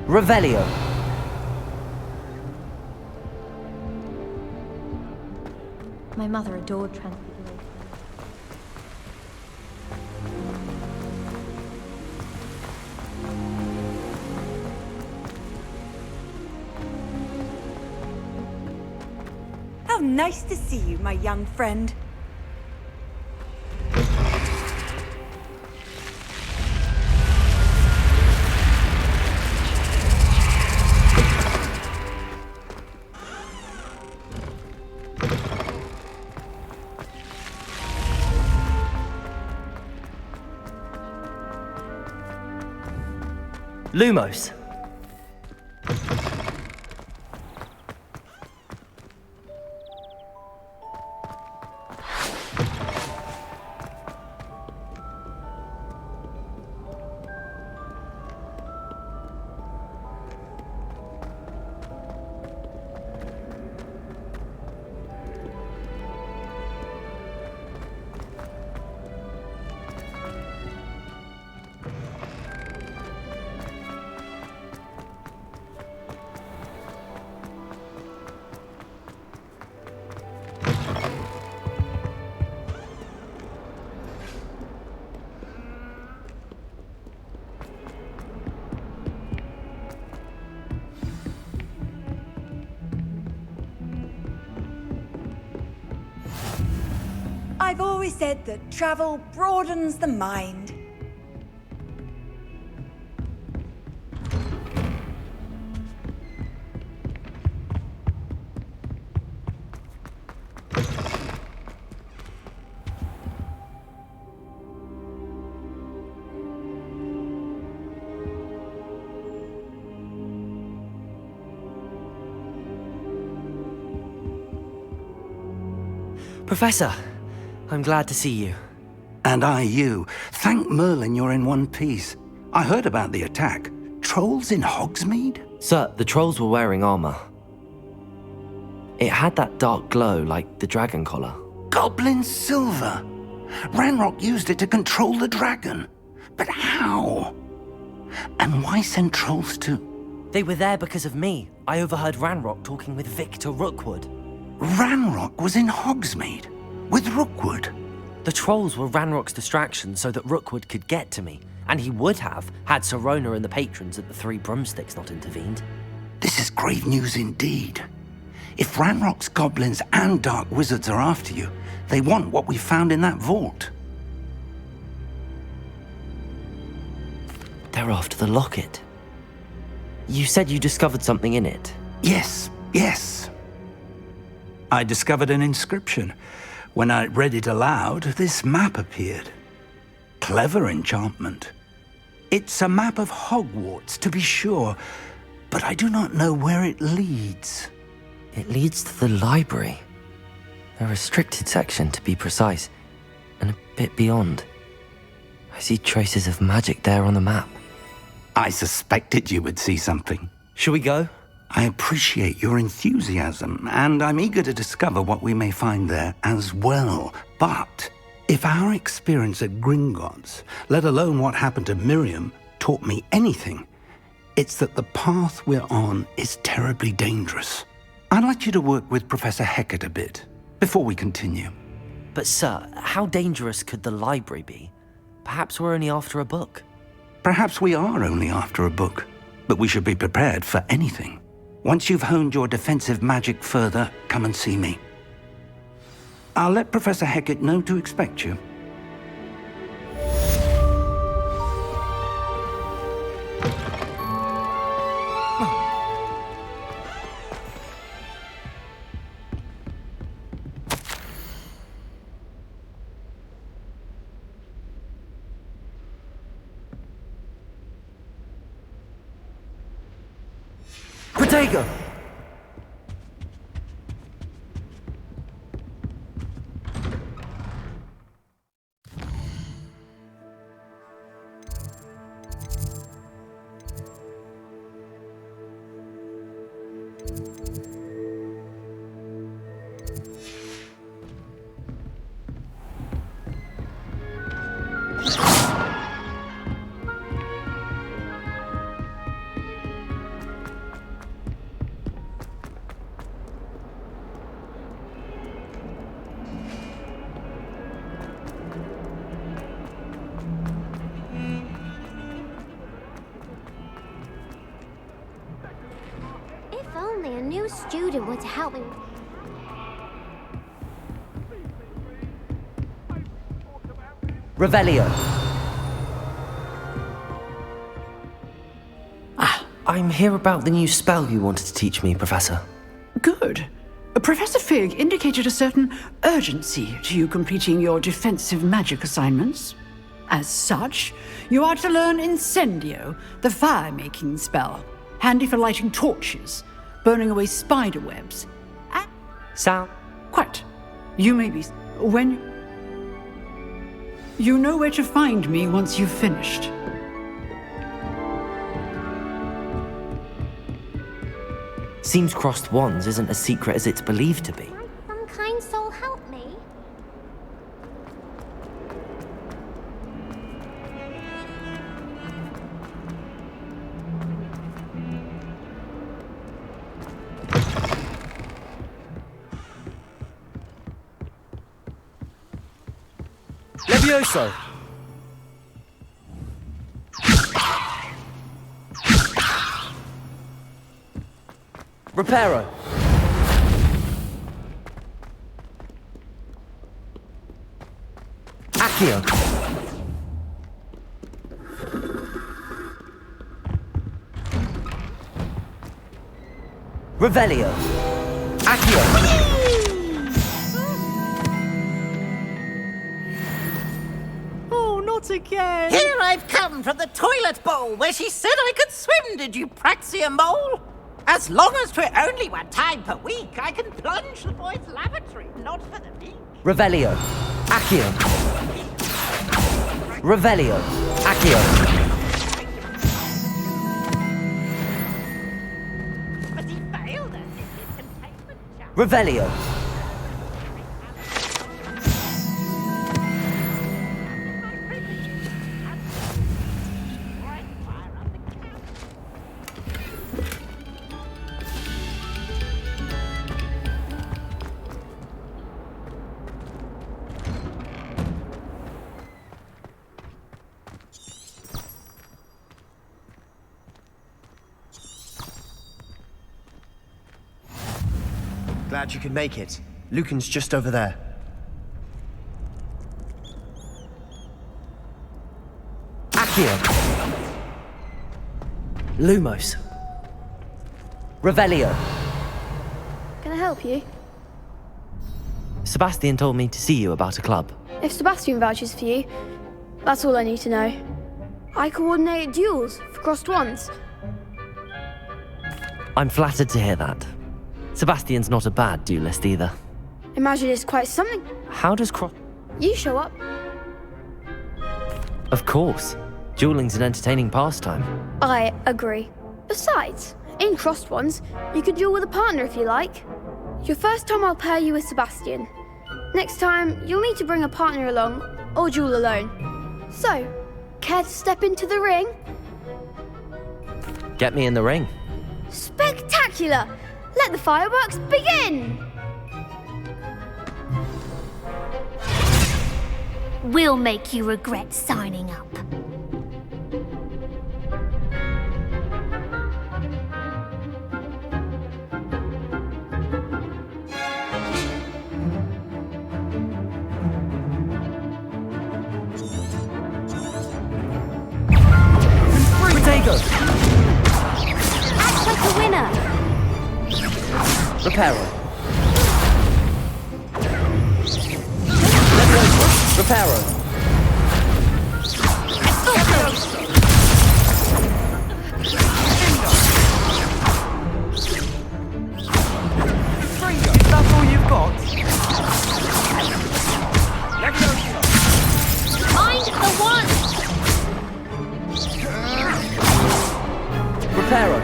Revelio. My mother adored Transfiguration. How nice to see you, my young friend. Lumos. I've always said that travel broadens the mind. Professor, I'm glad to see you. And I you. Thank Merlin you're in one piece. I heard about the attack. Trolls in Hogsmeade? Sir, the trolls were wearing armor. It had that dark glow like the dragon collar. Goblin silver! Ranrock used it to control the dragon. But how? And why send trolls to? They were there because of me. I overheard Ranrock talking with Victor Rookwood. Ranrock was in Hogsmeade? With Rookwood? The trolls were Ranrock's distraction so that Rookwood could get to me. And he would have, had Sirona and the patrons at the Three Broomsticks not intervened. This is grave news indeed. If Ranrock's goblins and dark wizards are after you, they want what we found in that vault. They're after the locket. You said you discovered something in it. Yes. I discovered an inscription. When I read it aloud, this map appeared. Clever enchantment. It's a map of Hogwarts, to be sure, but I do not know where it leads. It leads to the library. A restricted section, to be precise, and a bit beyond. I see traces of magic there on the map. I suspected you would see something. Shall we go? I appreciate your enthusiasm, and I'm eager to discover what we may find there as well. But if our experience at Gringotts, let alone what happened to Miriam, taught me anything, it's that the path we're on is terribly dangerous. I'd like you to work with Professor Hecat a bit, before we continue. But sir, how dangerous could the library be? Perhaps we're only after a book. Perhaps we are only after a book, but we should be prepared for anything. Once you've honed your defensive magic further, come and see me. I'll let Professor Hecat know to expect you. Protego! new student were to help me. Revelio. I'm here about the new spell you wanted to teach me, Professor. Good. Professor Fig indicated a certain urgency to you completing your defensive magic assignments. As such, you are to learn Incendio, the fire-making spell, handy for lighting torches, burning away spider webs. Sound? Quite. You may be... when... You know where to find me once you've finished. Seems crossed wands isn't as secret as it's believed to be. Some kind soul help me. Levioso! Reparo! Accio! Revelio! Accio! Oh, not again! Here I've come from the toilet bowl where she said I could swim, did you praxia mole? As long as 'twere only one time per week, I can plunge the boys' lavatory, not for the meek. Revelio! Accio! Revelio! Accio! But he failed us in his containment charge. Revelio! Glad you could make it. Lucan's just over there. Accio! Lumos! Revelio! Can I help you? Sebastian told me to see you about a club. If Sebastian vouches for you, that's all I need to know. I coordinate duels for crossed wands. I'm flattered to hear that. Sebastian's not a bad duelist either. Imagine it's quite something. How does cross... You show up. Of course. Dueling's an entertaining pastime. I agree. Besides, in crossed wands, you can duel with a partner if you like. Your first time I'll pair you with Sebastian. Next time, you'll need to bring a partner along, or duel alone. So, care to step into the ring? Get me in the ring. Spectacular! Let the fireworks begin! We'll make you regret signing up. Protego! Act like a winner! Reparo! Reparo! Is that all you've got? Mind the one! Reparo!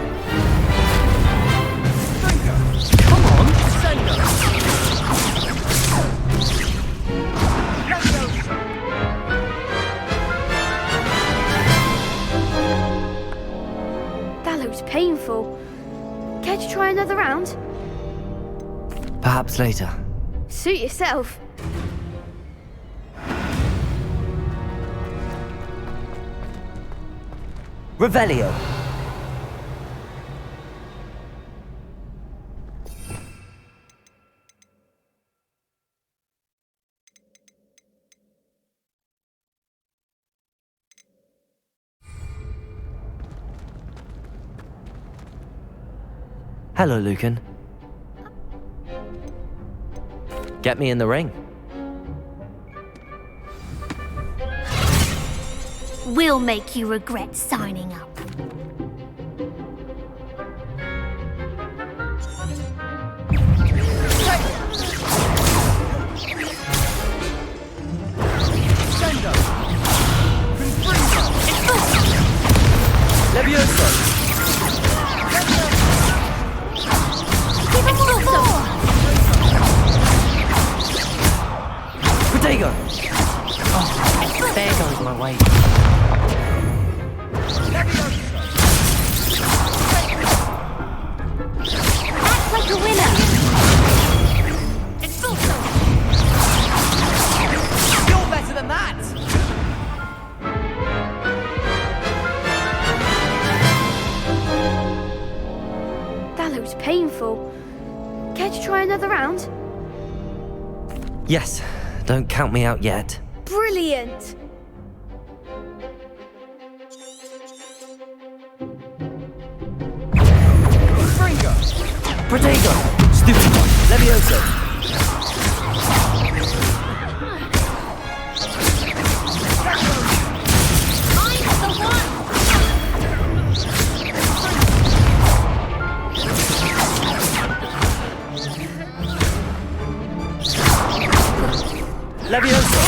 That looks painful. Care to try another round? Perhaps later. Suit yourself. Revelio! Hello, Lucan. Get me in the ring. We'll make you regret signing up. Levioso! Protego! Oh, there goes my weight. Act like a winner. You're better than that! That looks painful. Care to try another round? Yes, don't count me out yet. Brilliant! Protego! Stupid one! Levioso! Levioso!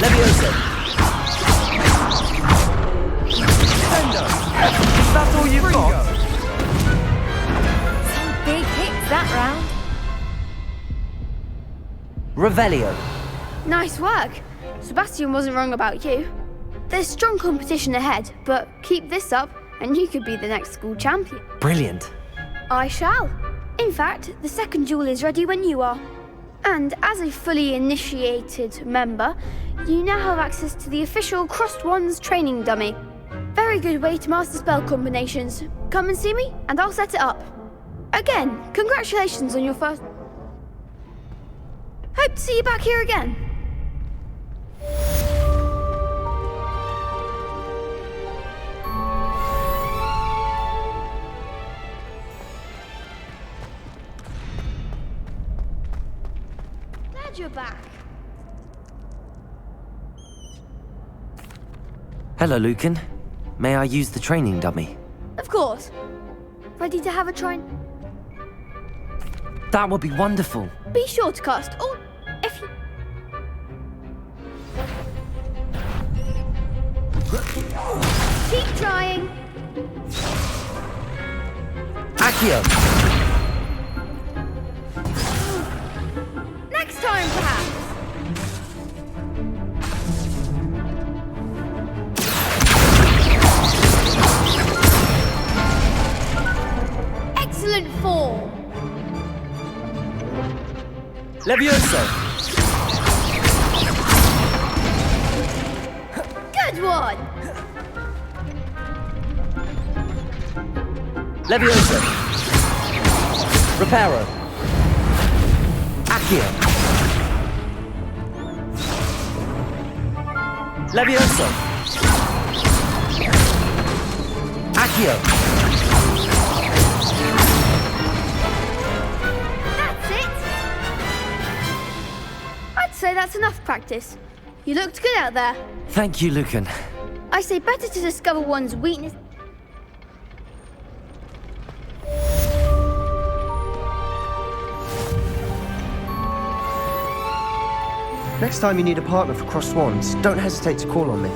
Levioso! Is that all you've got? Some big hits that round. Revelio. Nice work. Sebastian wasn't wrong about you. There's strong competition ahead, but keep this up and you could be the next school champion. Brilliant. I shall. In fact, the second duel is ready when you are. And as a fully initiated member, you now have access to the official Crossed Wands training dummy. Very good way to master spell combinations. Come and see me, and I'll set it up. Again, congratulations on your first... Hope to see you back here again. Glad you're back. Hello, Lucan. May I use the training dummy? Of course. Ready to have a try? That would be wonderful. Be sure to cast all... if you... Keep trying. Accio! Next time, perhaps. Excellent form. Levioso! Good one. Levioso! Reparo! Accio! Levioso! Accio! That's it. I'd say that's enough practice. You looked good out there. Thank you, Lucan. I say better to discover one's weakness. Next time you need a partner for Crossed Wands, don't hesitate to call on me.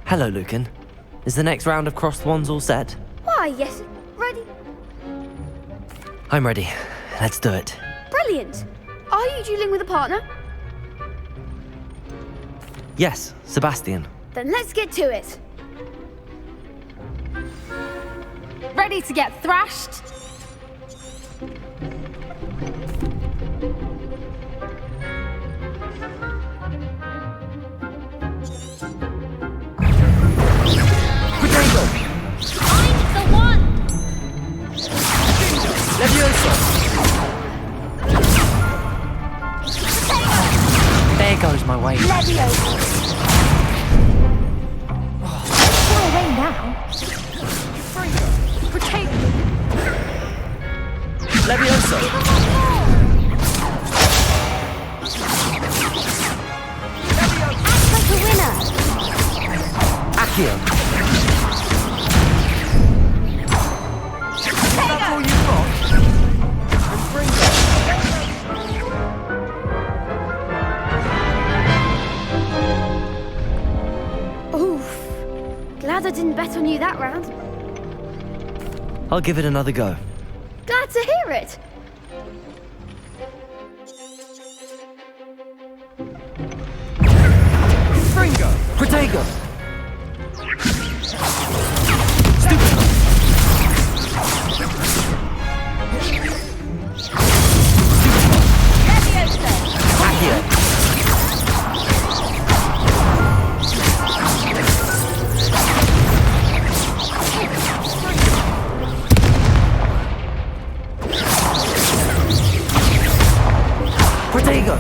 Hello, Lucan. Is the next round of Crossed Wands all set? Why, yes. Ready? I'm ready. Let's do it. Brilliant. Are you dueling with a partner? Yes, Sebastian. Then let's get to it. Ready to get thrashed? Protego! I'm the one! Protect Levioso! Act like a winner! Accio! That's all you've got? And bring Oof. Glad I didn't bet on you that round. I'll give it another go. Glad to hear it. Fringo! Protego! Accio! Protego!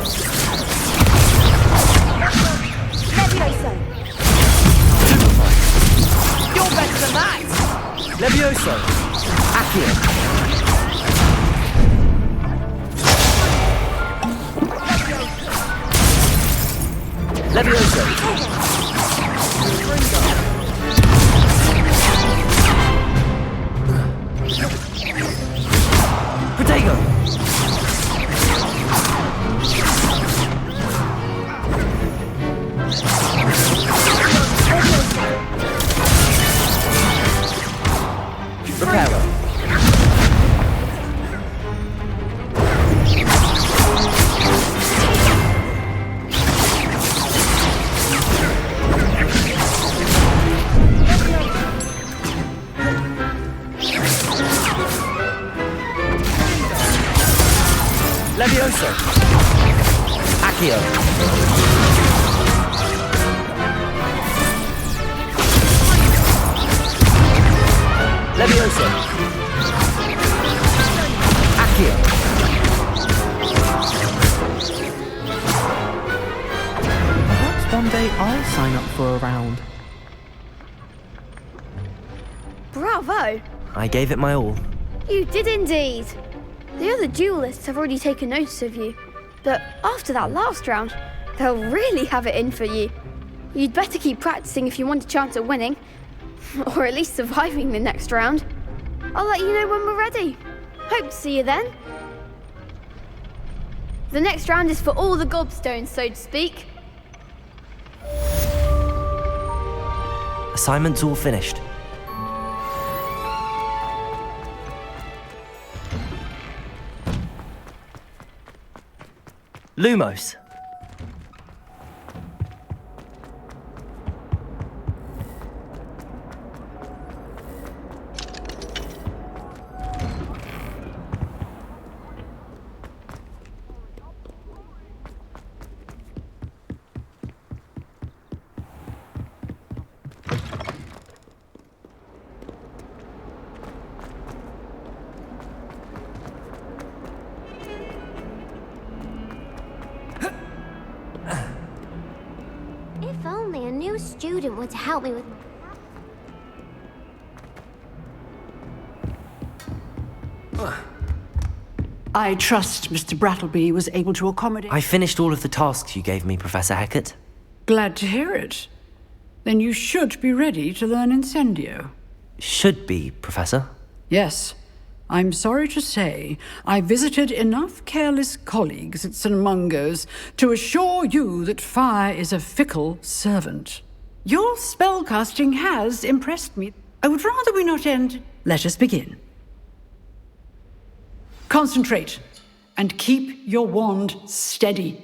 You're better than that! Levioso! Accio! Levioso! Protego! Reparo! Levioso! Accio! Levioso! Accio! Perhaps one day I'll sign up for a round. Bravo. I gave it my all. You did indeed. The other duelists have already taken notice of you. But after that last round, they'll really have it in for you. You'd better keep practicing if you want a chance at winning. Or at least surviving the next round. I'll let you know when we're ready. Hope to see you then. The next round is for all the gobstones, so to speak. Assignment's all finished. Lumos. If only a new student were to help me with... I trust Mr. Brattleby was able to accommodate... I finished all of the tasks you gave me, Professor Hecat. Glad to hear it. Then you should be ready to learn Incendio. Should be, Professor. Yes. I'm sorry to say, I visited enough careless colleagues at St. Mungo's to assure you that fire is a fickle servant. Your spellcasting has impressed me. I would rather we not end. Let us begin. Concentrate and keep your wand steady.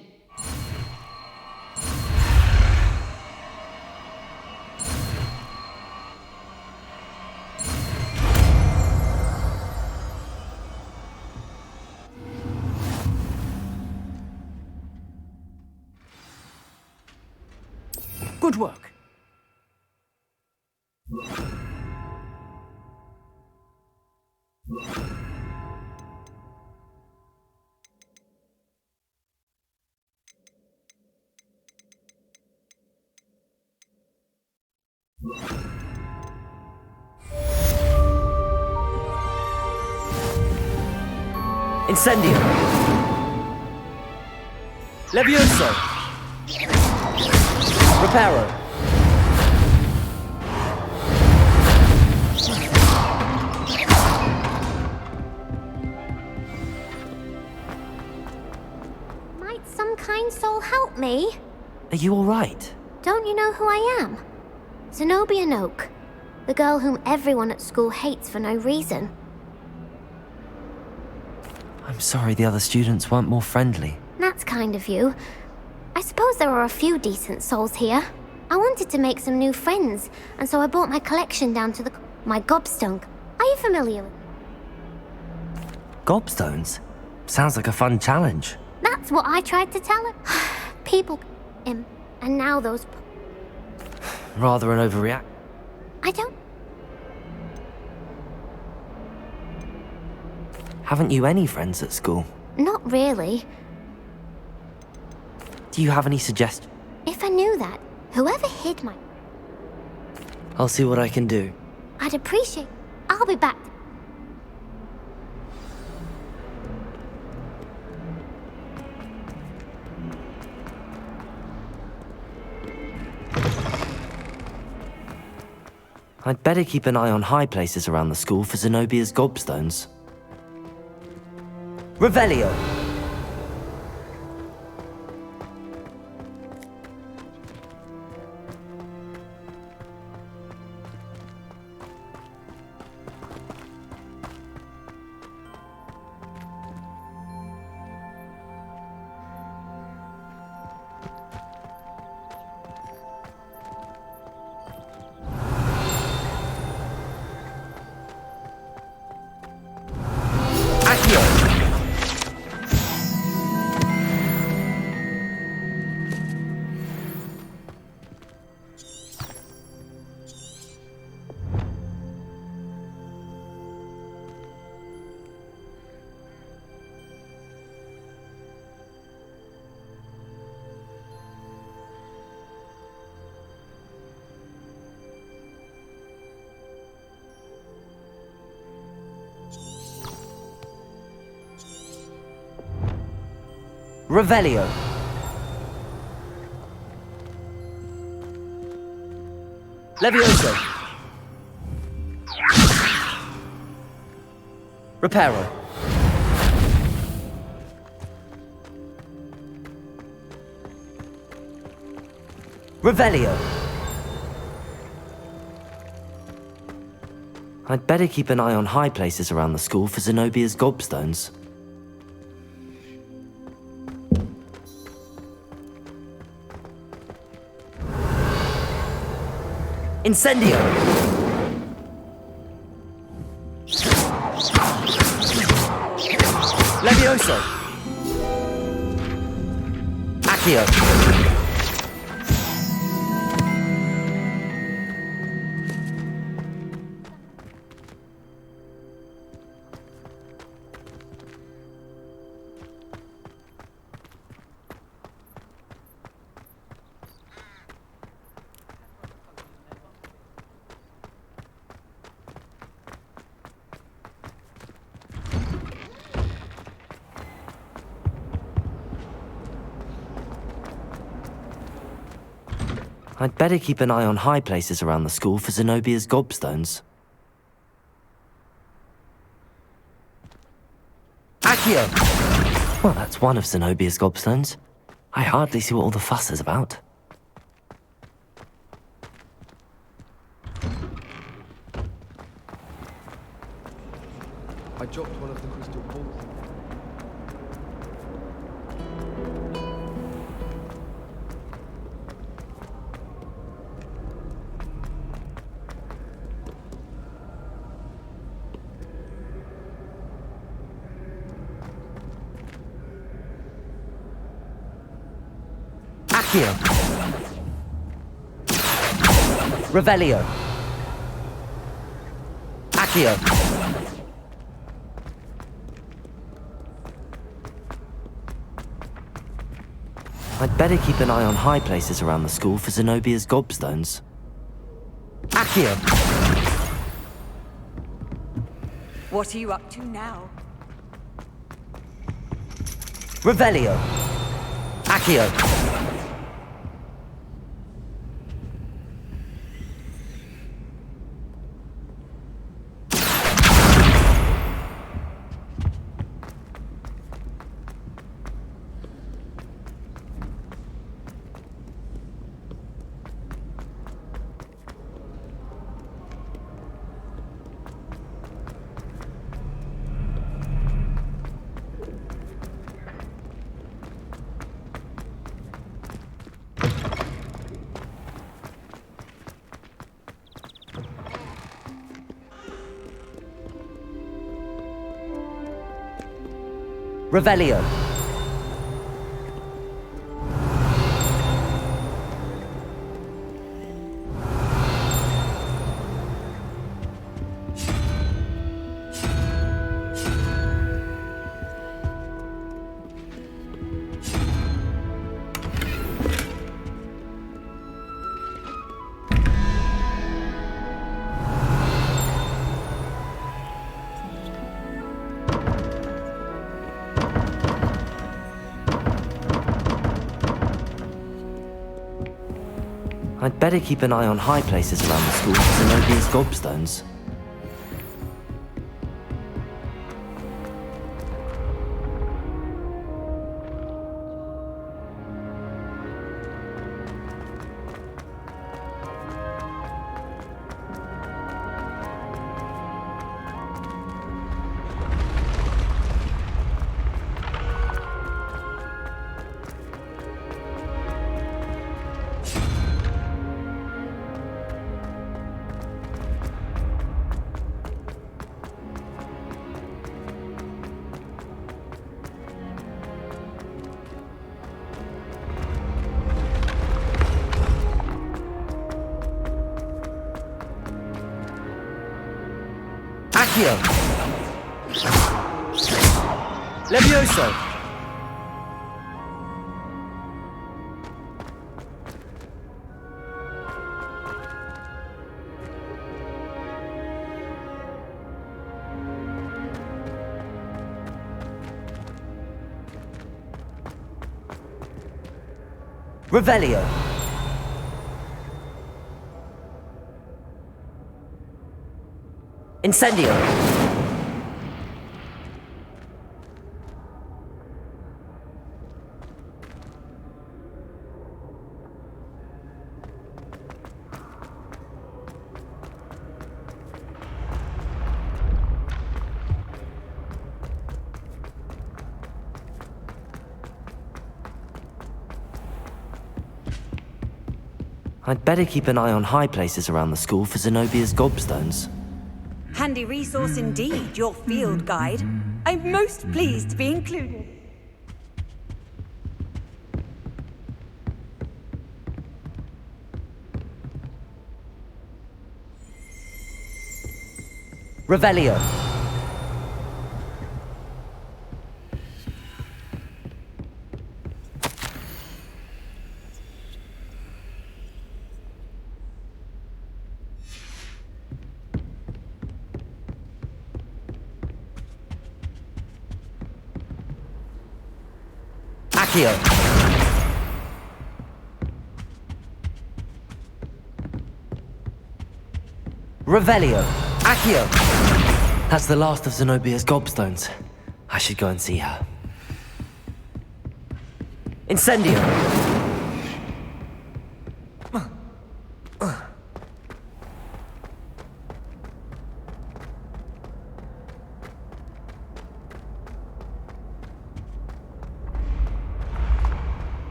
Good work. Incendio! Levioso! Reparo! Might some kind soul help me? Are you alright? Don't you know who I am? Zenobia Noak, the girl whom everyone at school hates for no reason. I'm sorry the other students weren't more friendly. That's kind of you. I suppose there are a few decent souls here. I wanted to make some new friends, and so I brought my collection down to my gobstone. Are you familiar with it? Gobstones? Sounds like a fun challenge. That's what I tried to tell her. People, and now those... Rather an overreact. I don't... Haven't you any friends at school? Not really. Do you have any suggestions? If I knew that, whoever hid my... I'll see what I can do. I'd appreciate... I'll be back. I'd better keep an eye on high places around the school for Zenobia's gobstones. Revelio! Revelio. Levioso. Reparo. Revelio. I'd better keep an eye on high places around the school for Zenobia's gobstones. Incendio! Levioso! Accio! I'd better keep an eye on high places around the school for Zenobia's gobstones. Accio! Well, that's one of Zenobia's gobstones. I hardly see what all the fuss is about. I dropped one of the crystal balls. Accio! Revelio! Accio! I'd better keep an eye on high places around the school for Zenobia's gobstones. Accio! What are you up to now? Revelio. Accio. Revelio. I'd better keep an eye on high places around the school for Zenobia's gobstones. Accio! Levioso! Revelio! Incendio! I'd better keep an eye on high places around the school for Zenobia's gobstones. Handy resource indeed, your field guide. I'm most pleased to be included. Revelio. Accio. Revelio. Accio. That's the last of Zenobia's gobstones. I should go and see her. Incendio.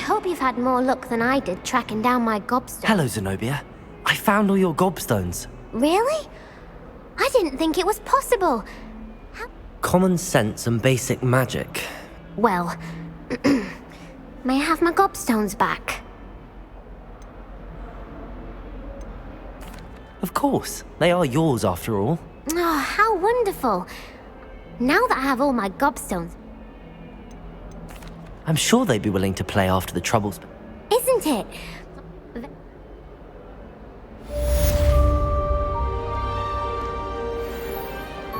hope you've had more luck than I did tracking down my gobstone. Hello, Zenobia. I found all your gobstones. Really? I didn't think it was possible. Common sense and basic magic. Well, may I have my gobstones back? Of course. They are yours after all. Oh, how wonderful. Now that I have all my gobstones, I'm sure they'd be willing to play after the troubles. isn't it?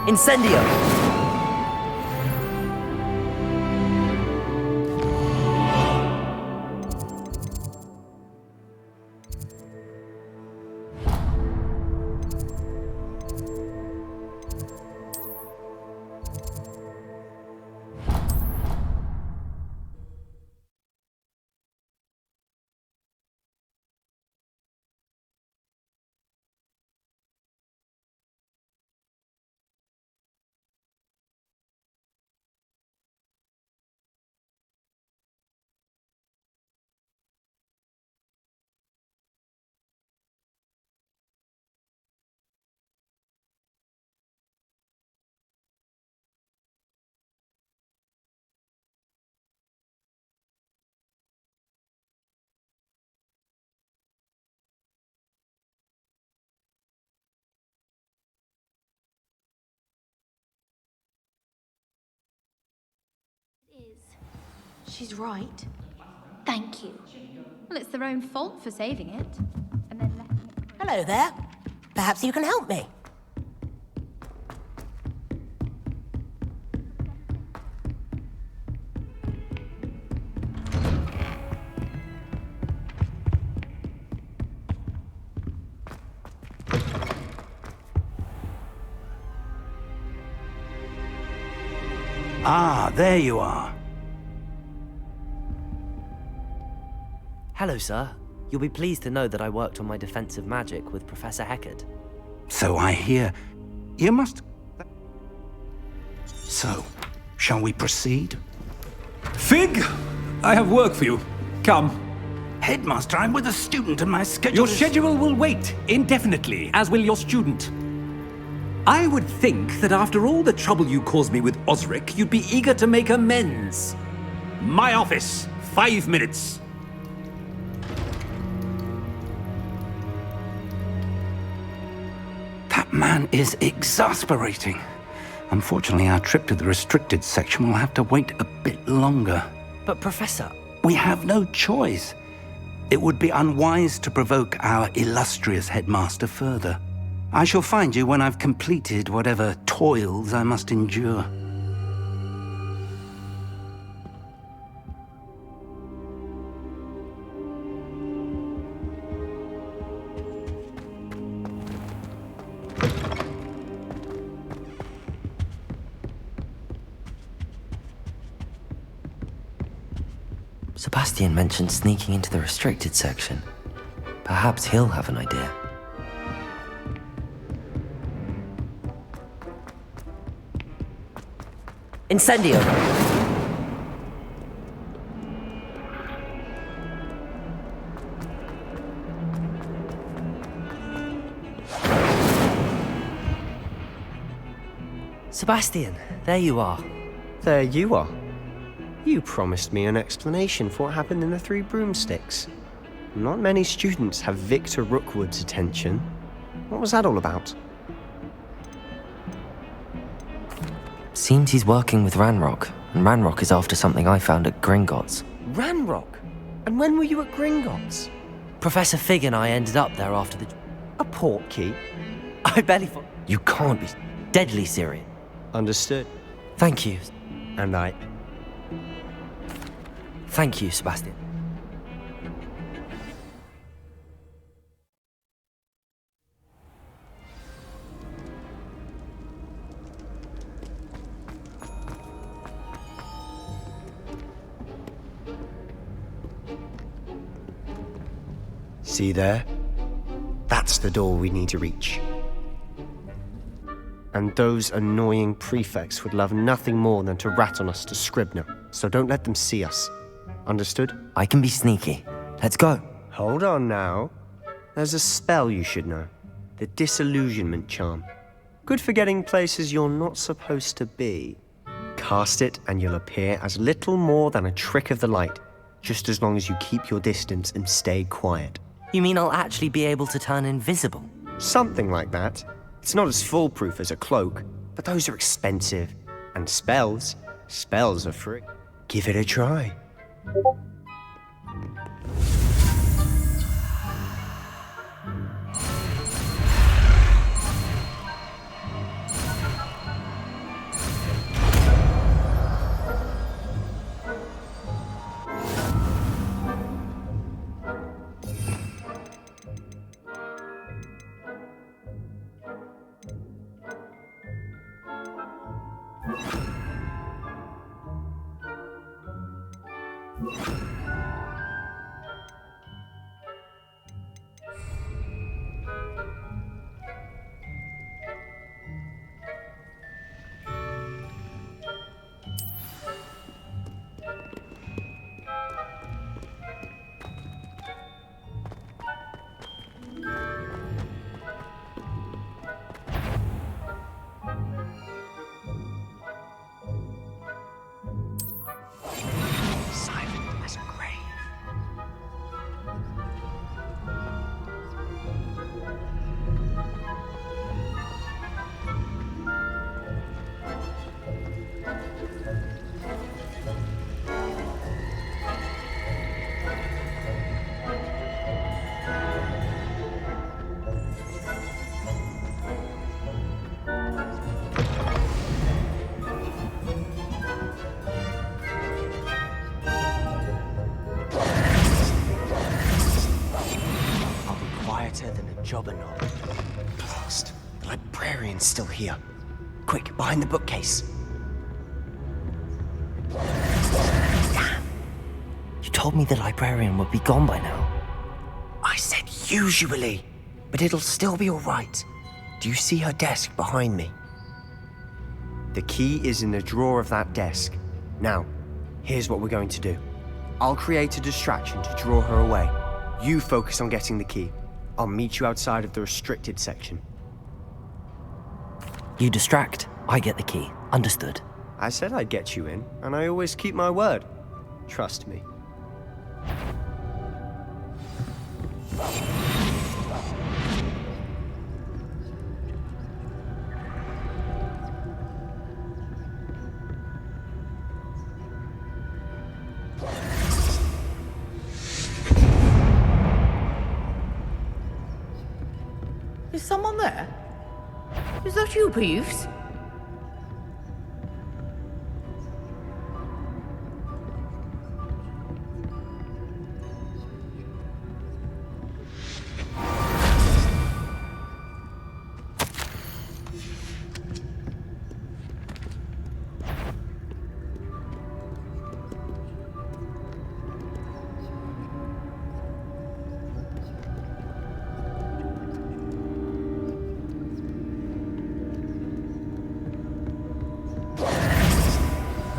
Incendio! She's right. Thank you. Well, it's their own fault for saving it. And then letting it... Hello there. Perhaps you can help me. Ah, there you are. Hello, sir. You'll be pleased to know that I worked on my defensive magic with Professor Heckard. So I hear. You must... So, shall we proceed? Fig! I have work for you. Come. Headmaster, I'm with a student and my schedule Your is... schedule will wait indefinitely, as will your student. I would think that after all the trouble you caused me with Osric, you'd be eager to make amends. My office, 5 minutes. That man is exasperating. Unfortunately, our trip to the restricted section will have to wait a bit longer. But, Professor... We have no choice. It would be unwise to provoke our illustrious headmaster further. I shall find you when I've completed whatever toils I must endure. Sebastian mentioned sneaking into the restricted section. Perhaps he'll have an idea. Incendio! Sebastian, there you are. There you are. You promised me an explanation for what happened in the Three Broomsticks. Not many students have Victor Rookwood's attention. What was that all about? Seems he's working with Ranrock, and Ranrock is after something I found at Gringotts. Ranrock? And when were you at Gringotts? Professor Fig and I ended up there after the... A portkey? I barely thought... You can't be deadly serious. Understood. Thank you. And I... Thank you, Sebastian. See there? That's the door we need to reach. And those annoying prefects would love nothing more than to rat on us to Scribner, so don't let them see us. Understood? I can be sneaky. Let's go. Hold on now. There's a spell you should know. The Disillusionment Charm. Good for getting places you're not supposed to be. Cast it and you'll appear as little more than a trick of the light, just as long as you keep your distance and stay quiet. You mean I'll actually be able to turn invisible? Something like that. It's not as foolproof as a cloak, but those are expensive. And spells are free. Give it a try. Jobberknoll. Blast. The librarian's still here. Quick, behind the bookcase. Damn. You told me the librarian would be gone by now. I said usually, but it'll still be all right. Do you see her desk behind me? The key is in the drawer of that desk. Now, here's what we're going to do. I'll create a distraction to draw her away. You focus on getting the key. I'll meet you outside of the restricted section. You distract, I get the key. Understood. I said I'd get you in, and I always keep my word. Trust me. Is someone there? Is that you, Peeves?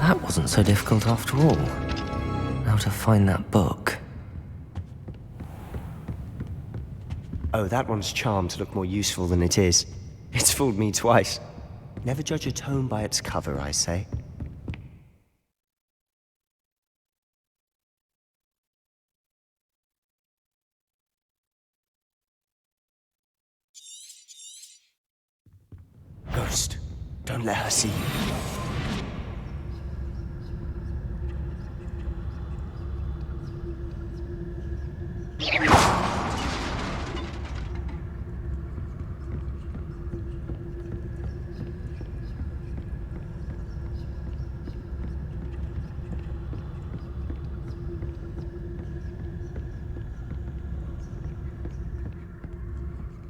That wasn't so difficult after all. Now to find that book. Oh, that one's charmed to look more useful than it is. It's fooled me twice. Never judge a tome by its cover, I say. Ghost, don't let her see you.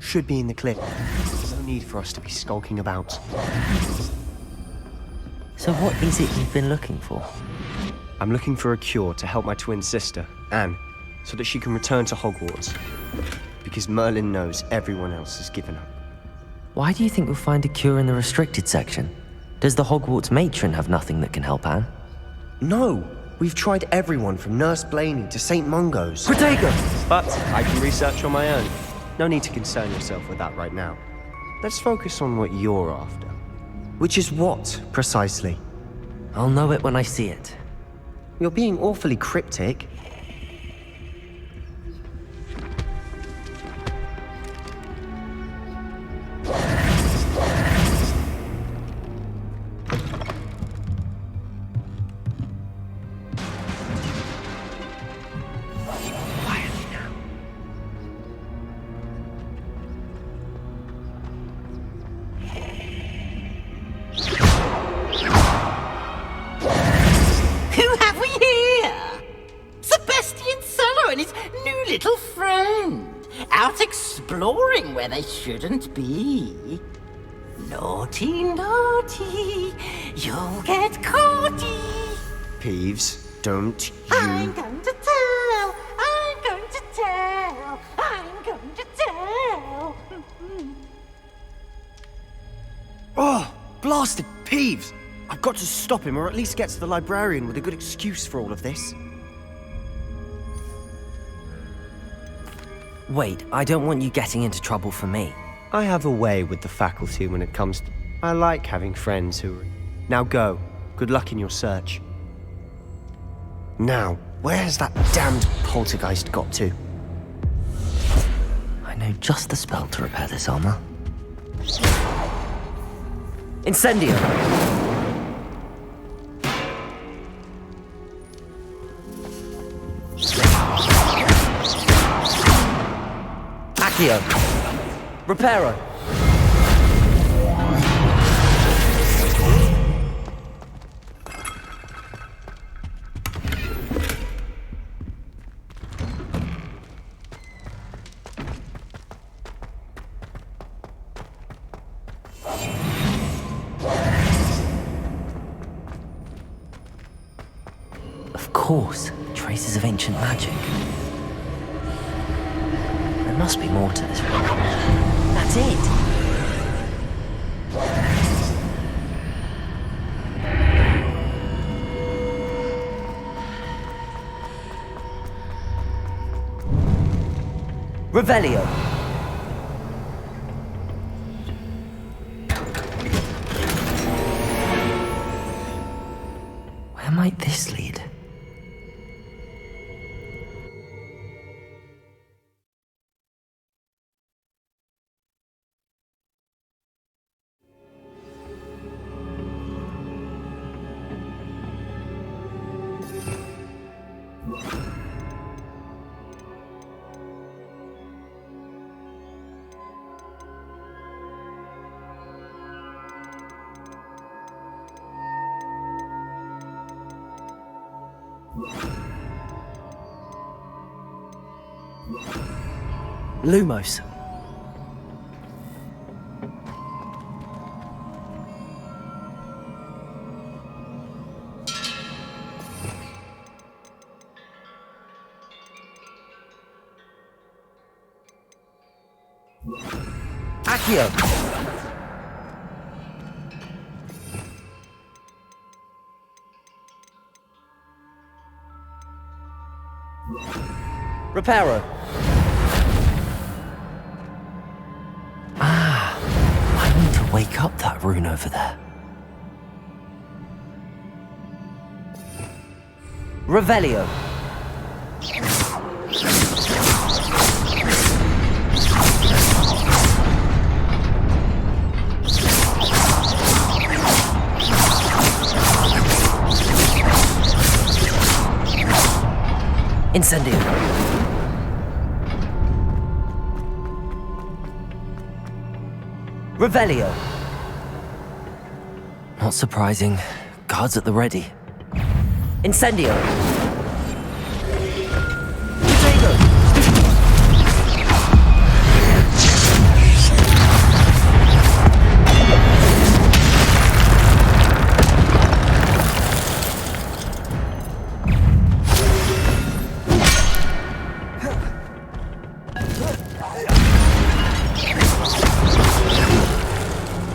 Should be in the clip. There's no need for us to be skulking about. So what is it you've been looking for? I'm looking for a cure to help my twin sister, Anne, so that she can return to Hogwarts. Because Merlin knows everyone else has given up. Why do you think we'll find a cure in the restricted section? Does the Hogwarts matron have nothing that can help Anne? No! We've tried everyone from Nurse Blaney to St. Mungo's. Protego! But I can research on my own. No need to concern yourself with that right now. Let's focus on what you're after. Which is what, precisely? I'll know it when I see it. You're being awfully cryptic. Who have we here? Sebastian Solo and his new little friend, out exploring where they shouldn't be. Naughty, naughty, you'll get caughty. Peeves, don't I'm you... going to tell, I'm going to tell, I'm going to tell. Oh, blasted Peeves! I've got to stop him, or at least get to the librarian with a good excuse for all of this. Wait, I don't want you getting into trouble for me. I have a way with the faculty when it comes to... I like having friends who... Now go. Good luck in your search. Now, where has that damned poltergeist got to? I know just the spell to repair this armor. Incendio! Accio! Reparo! Of course, traces of ancient magic. There must be more to this one. That's it. Revelio! Where might this lead? Lumos. Accio. Reparo. I need to wake up that rune over there. Revelio. Incendio. Revelio. Not surprising. Guards at the ready. Incendio.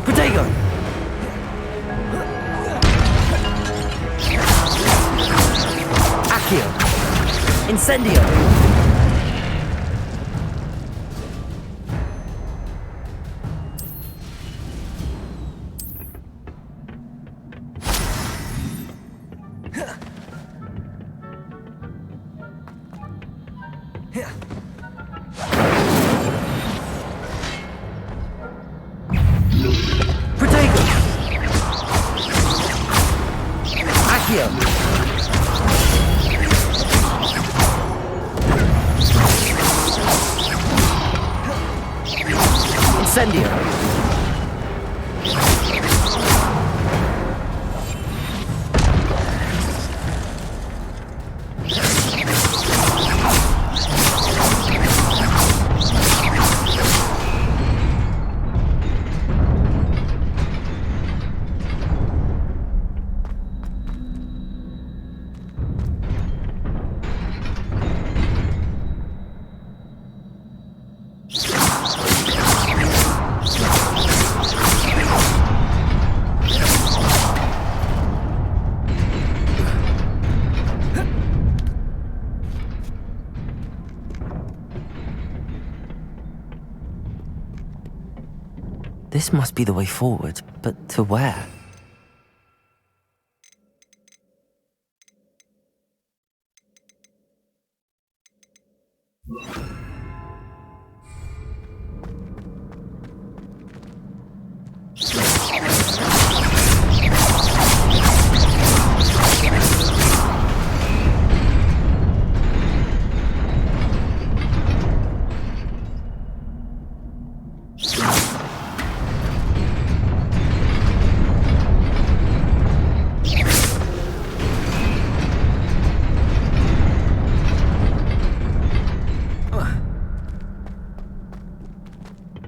Protego. Incendio! Protego! Accio! Incendio! This must be the way forward, but to where?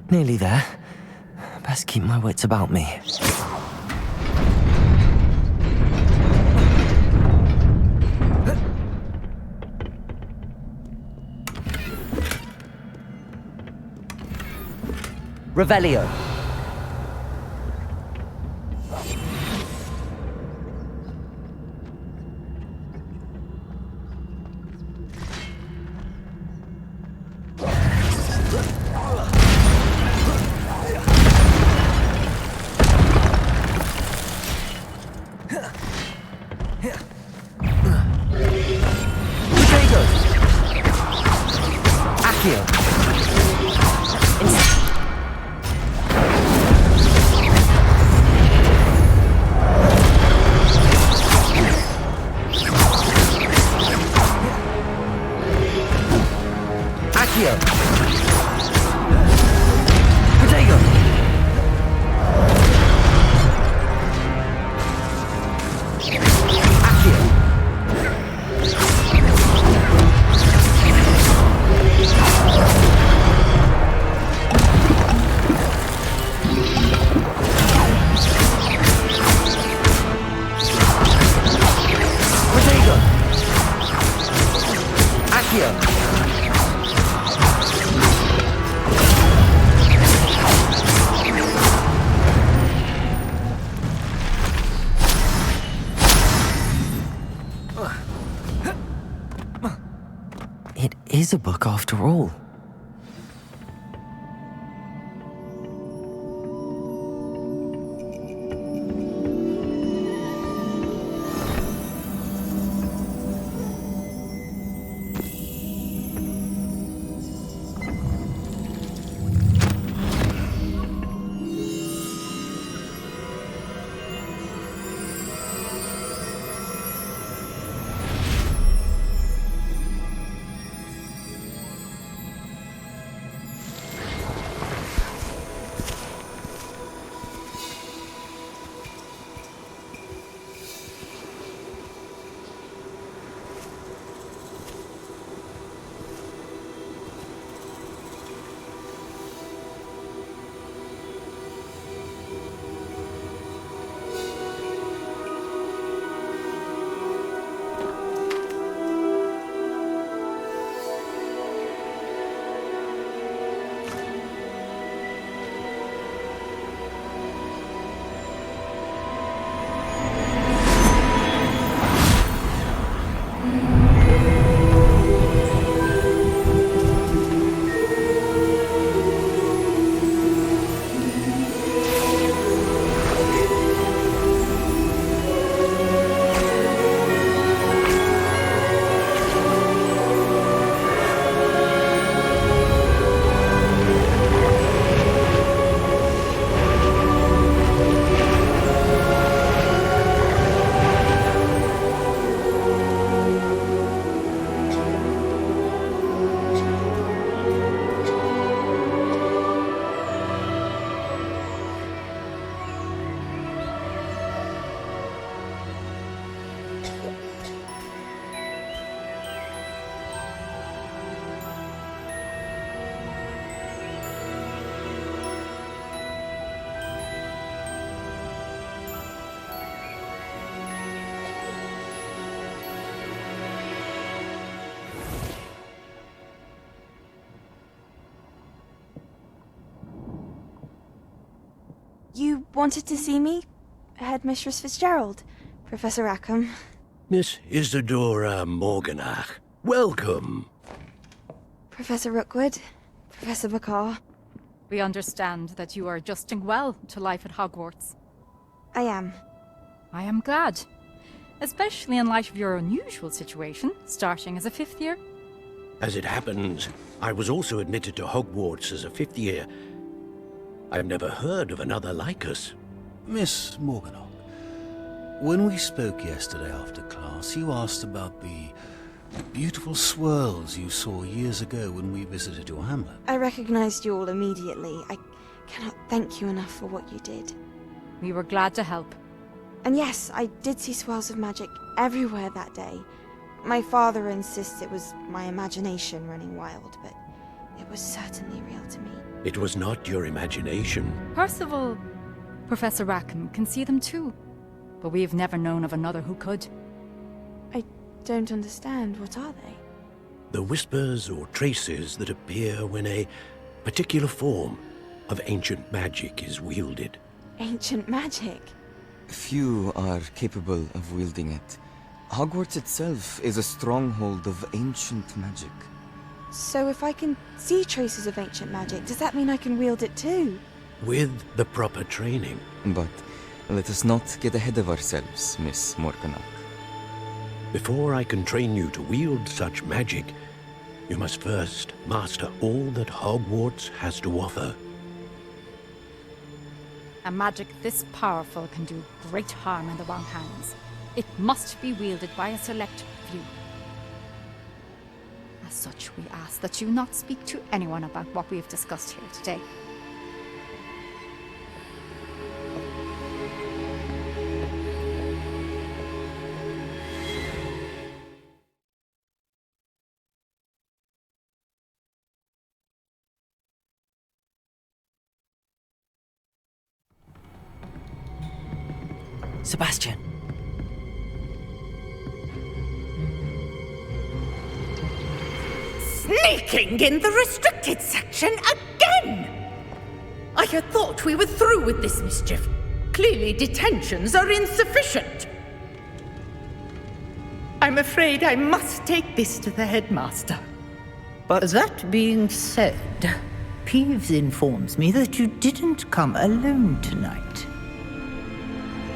Nearly there. Best keep my wits about me. Revelio. It is a book after all. You wanted to see me? Headmistress Fitzgerald, Professor Rackham. Miss Isadora Morganach, welcome. Professor Rookwood, Professor Bakar. We understand that you are adjusting well to life at Hogwarts. I am. I am glad. Especially in light of your unusual situation, starting as a 5th year. As it happens, I was also admitted to Hogwarts as a 5th year. I've never heard of another like us. Miss Morganach, when we spoke yesterday after class, you asked about the beautiful swirls you saw years ago when we visited your hamlet. I recognized you all immediately. I cannot thank you enough for what you did. We were glad to help. And yes, I did see swirls of magic everywhere that day. My father insists it was my imagination running wild, but it was certainly real to me. It was not your imagination. Percival, Professor Rackham can see them too, but we've never known of another who could. I don't understand. What are they? The whispers or traces that appear when a particular form of ancient magic is wielded. Ancient magic? Few are capable of wielding it. Hogwarts itself is a stronghold of ancient magic. So if I can see traces of ancient magic, does that mean I can wield it too? With the proper training. But let us not get ahead of ourselves, Miss Morganach. Before I can train you to wield such magic, you must first master all that Hogwarts has to offer. A magic this powerful can do great harm in the wrong hands. It must be wielded by a select few. As such, we ask that you not speak to anyone about what we have discussed here today. Sebastian. Sneaking in the restricted section again! I had thought we were through with this mischief. Clearly detentions are insufficient. I'm afraid I must take this to the headmaster. But that being said, Peeves informs me that you didn't come alone tonight.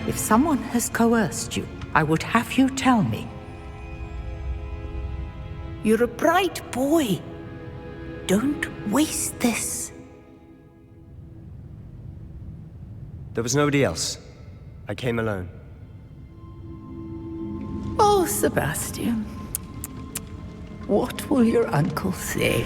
If someone has coerced you, I would have you tell me. You're a bright boy. Don't waste this. There was nobody else. I came alone. Oh, Sebastian. What will your uncle say?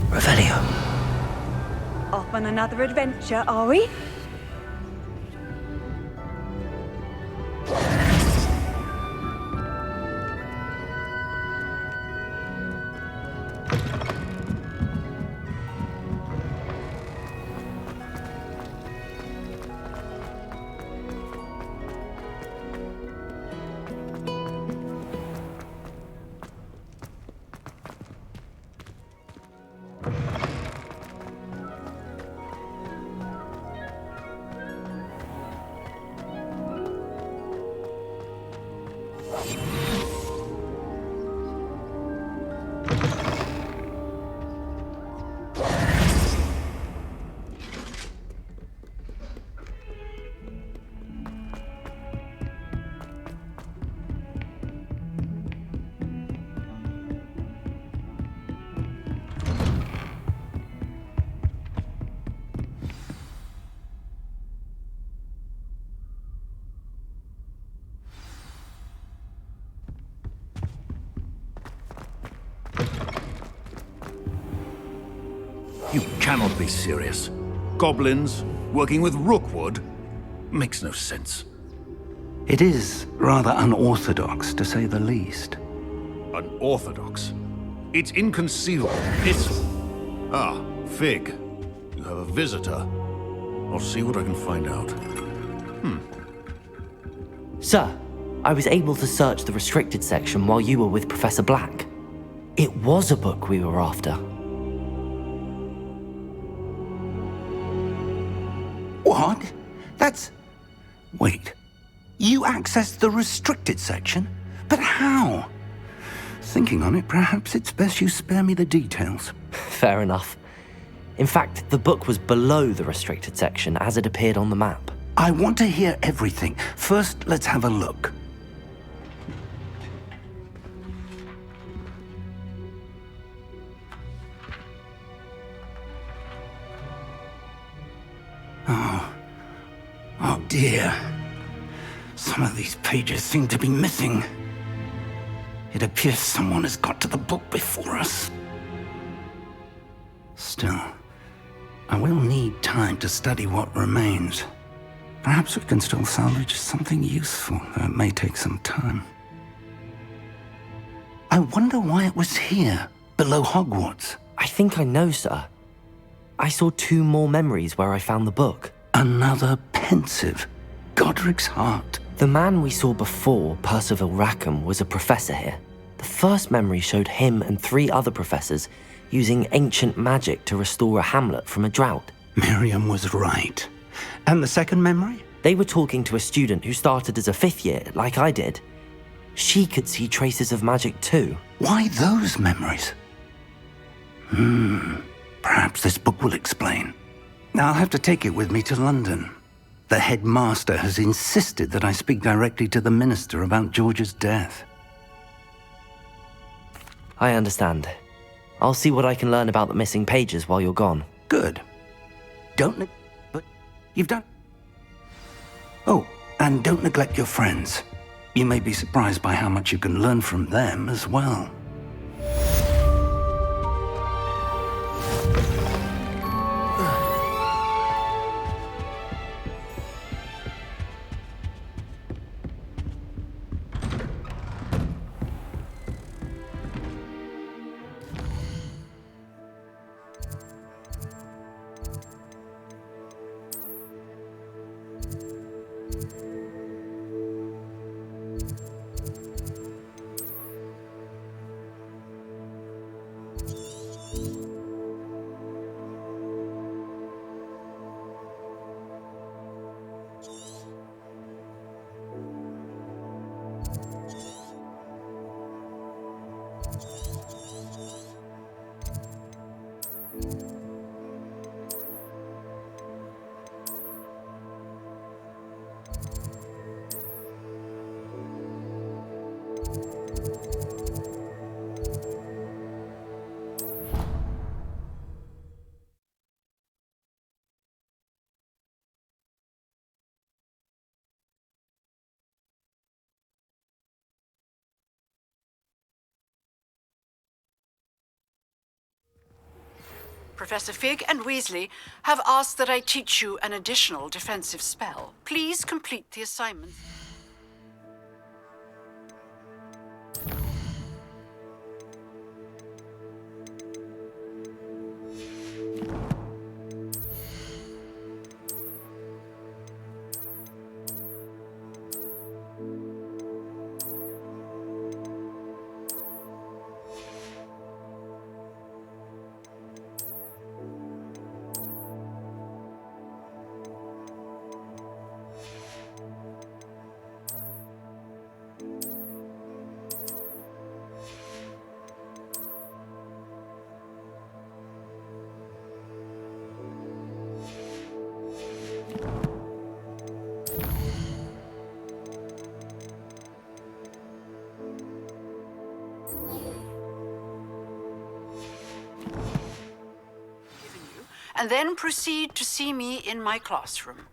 Revelio. Off on another adventure, are we? cannot be serious. Goblins working with Rookwood makes no sense. It is rather unorthodox, to say the least. Unorthodox? It's inconceivable. It's... Ah, Fig. You have a visitor. I'll see what I can find out. Sir, I was able to search the restricted section while you were with Professor Black. It was a book we were after. What? That's... Wait. You accessed the restricted section? But how? Thinking on it, perhaps it's best you spare me the details. Fair enough. In fact, the book was below the restricted section as it appeared on the map. I want to hear everything. First, let's have a look. Oh dear. Some of these pages seem to be missing. It appears someone has got to the book before us. Still, I will need time to study what remains. Perhaps we can still salvage something useful, though it may take some time. I wonder why it was here, below Hogwarts. I think I know, sir. I saw 2 more memories where I found the book. Another pensive. Godric's heart. The man we saw before, Percival Rackham, was a professor here. The first memory showed him and 3 other professors using ancient magic to restore a hamlet from a drought. Miriam was right. And the second memory? They were talking to a student who started as a 5th year, like I did. She could see traces of magic too. Why those memories? Perhaps this book will explain. I'll have to take it with me to London. The headmaster has insisted that I speak directly to the minister about George's death. I understand. I'll see what I can learn about the missing pages while you're gone. Good. But you've done... Oh, and don't neglect your friends. You may be surprised by how much you can learn from them as well. Professor Fig and Weasley have asked that I teach you an additional defensive spell. Please complete the assignment. And then proceed to see me in my classroom.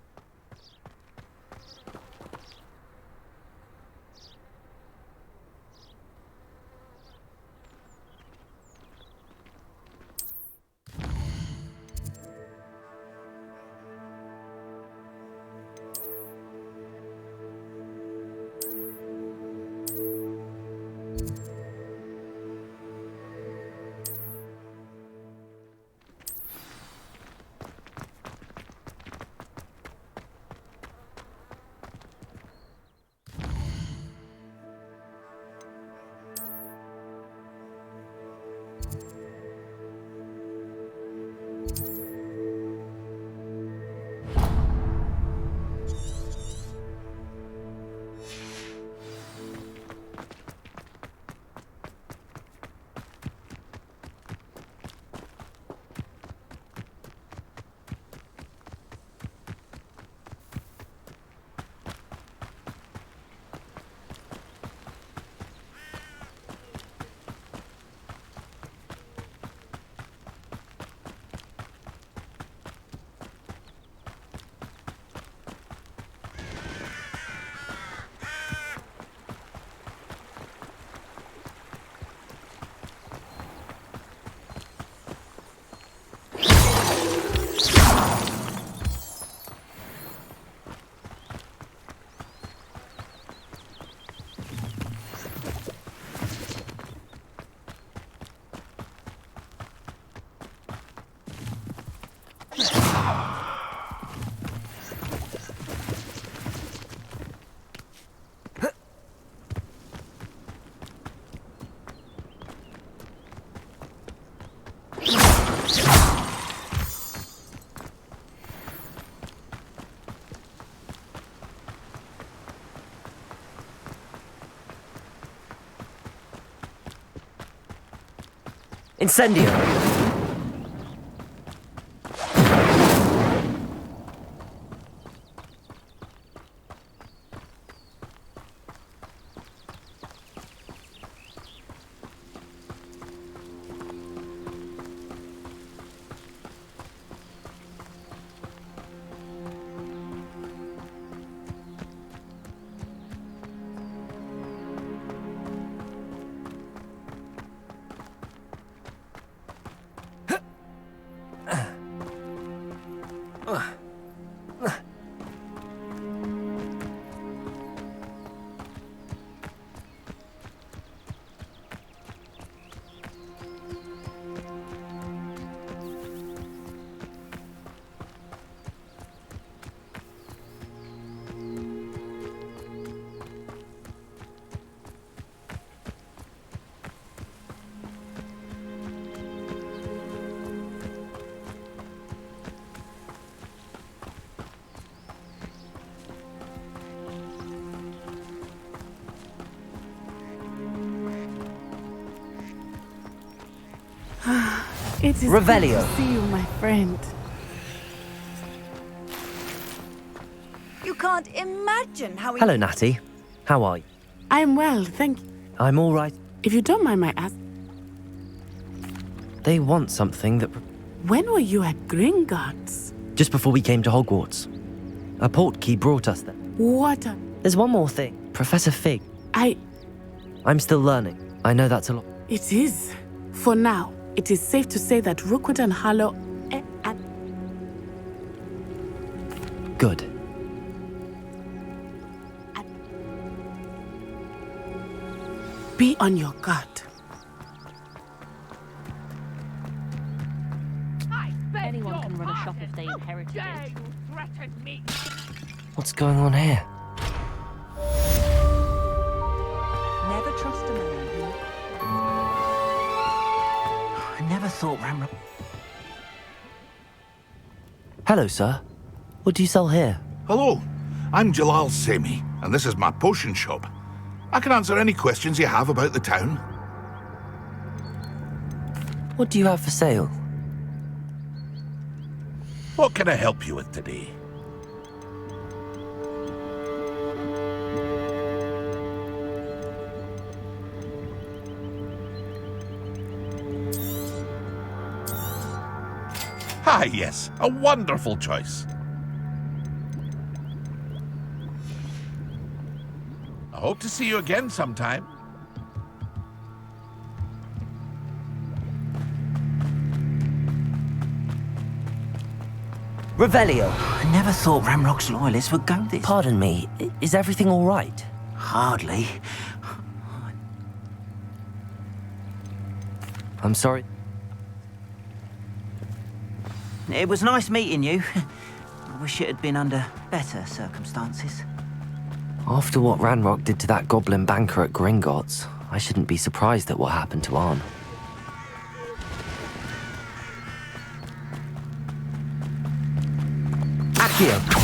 Incendio! It is Revelio. good to see you, my friend. You can't imagine how Hello, Natty. How are you? I'm well, thank you. I'm all right. If you don't mind my asking, They want something that... when were you at Gringotts? Just before we came to Hogwarts. A portkey brought us there. What a... There's one more thing. Professor Fig. I'm still learning. I know that's a lot. It is. For now, it is safe to say that Rookwood and Harlow... Good. Be on your guard. Anyone can run a shop if they inherited it. What's going on here? Never trust a man who... I never thought Ramrock... Hello, sir. What do you sell here? Hello, I'm Jalal Semi, and this is my potion shop. I can answer any questions you have about the town. What do you have for sale? What can I help you with today? Ah, yes, a wonderful choice. I hope to see you again sometime. Revelio. I never thought Ramrock's loyalists would go this. Pardon me, is everything all right? Hardly. I'm sorry. It was nice meeting you. I wish it had been under better circumstances. After what Ranrock did to that goblin banker at Gringotts, I shouldn't be surprised at what happened to Arn. Accio!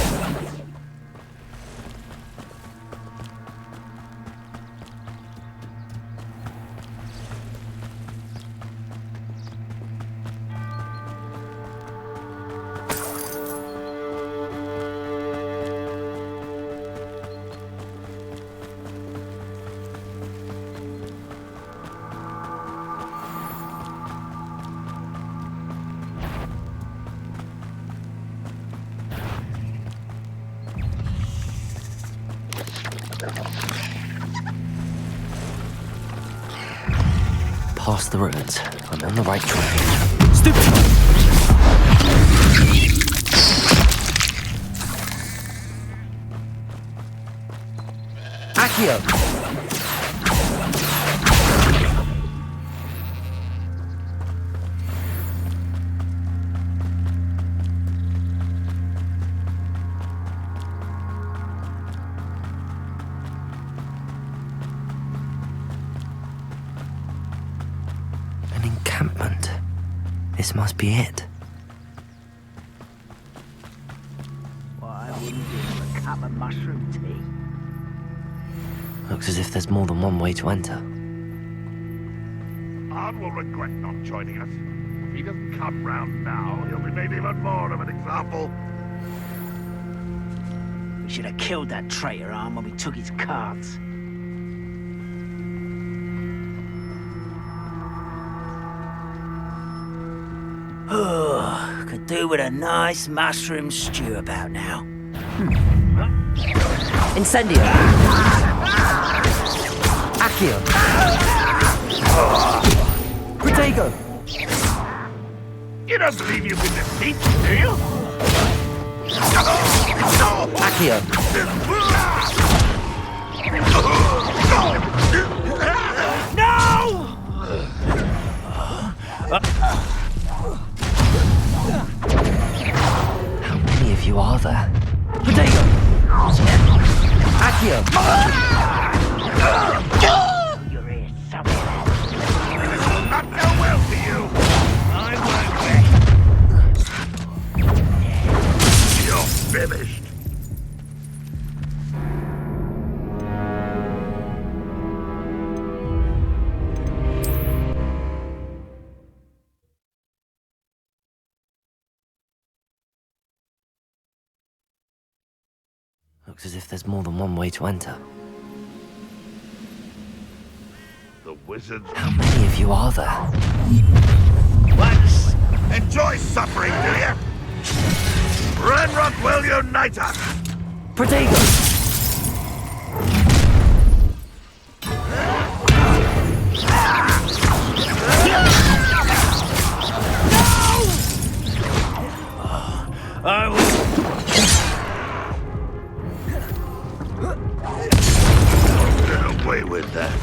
Past the ruins. I'm on the right track. Stupid! Accio! An encampment. This must be it. Why wouldn't you have a cup of mushroom tea? Looks as if there's more than one way to enter. Han will regret not joining us. If he doesn't come round now, he'll be made even more of an example. We should have killed that traitor, Han, when we took his cards. Oh, could do with a nice mushroom stew about now. Incendio. Accio. Protego. He doesn't leave you with defeat, do you? Accio. No! How many of you are there? Protego. Accio. Your ears somewhere. This will not go well for you. I won't wait. You're finished. Looks as if there's more than one way to enter. The wizards. How many of you are there? Once. Enjoy suffering, do you? Renrock will unite us. Protego. I will. Get away with that.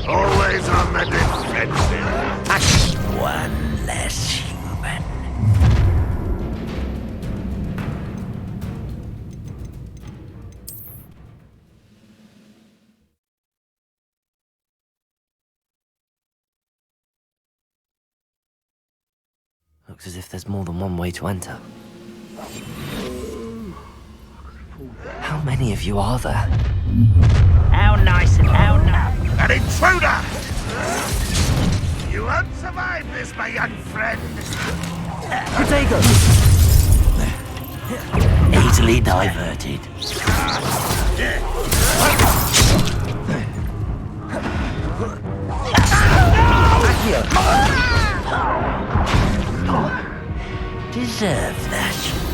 Always on the defensive. One less human. Looks as if there's more than one way to enter. How many of you are there? How nice and how nice. An intruder! You won't survive this, my young friend. Protego. Easily diverted. Accio. Deserve that.